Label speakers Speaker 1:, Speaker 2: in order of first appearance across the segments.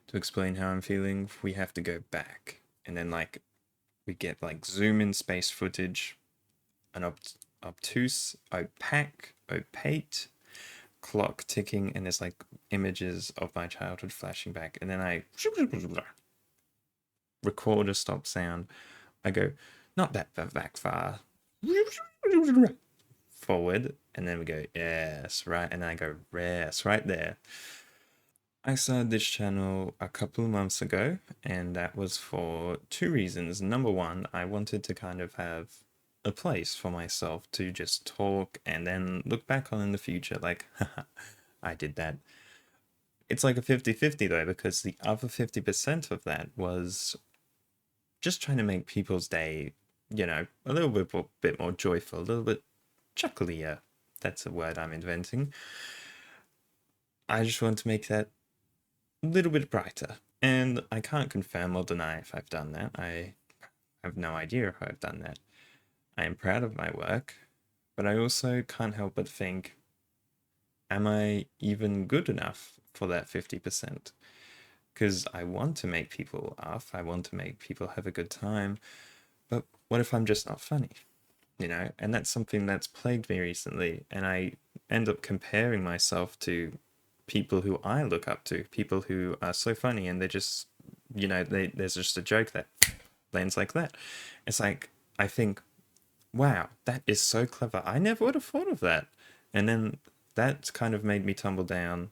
Speaker 1: to explain how I'm feeling, we have to go back. And then, like, we get, like, zoom in space footage, an obtuse, opaque clock ticking, and there's, like, images of my childhood flashing back. And then I record a stop sound. I go, not that back far. Forward, and then we go, yes, right, and then I go, yes, right there. I started this channel a couple of months ago, and that was for two reasons. Number one, I wanted to kind of have a place for myself to just talk and then look back on in the future, like, haha, I did that. It's like a 50-50 though, because the other 50% of that was just trying to make people's day, a little bit more joyful, a little bit chucklier. That's a word I'm inventing. I just want to make that a little bit brighter. And I can't confirm or deny if I've done that. I have no idea if I've done that. I am proud of my work, but I also can't help but think, am I even good enough for that 50%? Because I want to make people laugh, I want to make people have a good time, but what if I'm just not funny? And that's something that's plagued me recently, and I end up comparing myself to people who I look up to, people who are so funny, and they're just, there's just a joke that lands like that. It's like, I think, wow, that is so clever. I never would have thought of that. And then that kind of made me tumble down,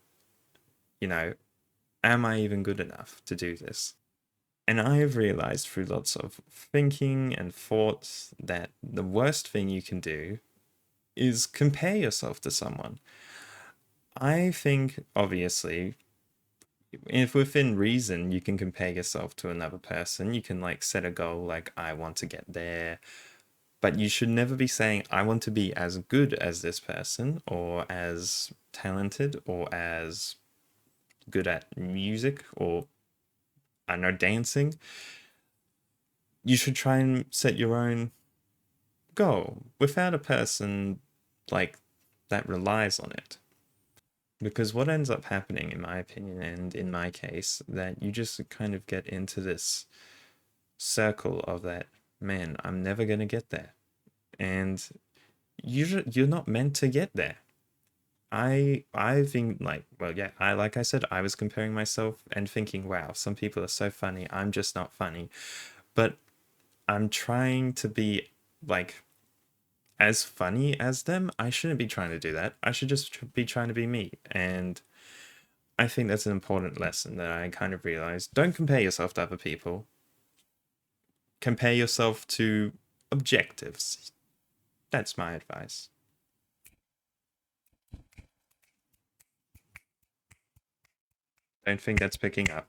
Speaker 1: am I even good enough to do this? And I have realized through lots of thinking and thoughts that the worst thing you can do is compare yourself to someone. I think, obviously, if within reason, you can compare yourself to another person. You can, like, set a goal, like, I want to get there. But you should never be saying, I want to be as good as this person, or as talented, or as good at music, or, I don't know, dancing. You should try and set your own goal without a person, like, that relies on it. Because what ends up happening, in my opinion, and in my case, that you just kind of get into this circle of that, man, I'm never going to get there. And you're not meant to get there. I think, like, well, yeah, like I said, I was comparing myself and thinking, wow, some people are so funny, I'm just not funny. But I'm trying to be, like, as funny as them. I shouldn't be trying to do that. I should just be trying to be me. And I think that's an important lesson that I kind of realized. Don't compare yourself to other people. Compare yourself to objectives. That's my advice. Don't think that's picking up.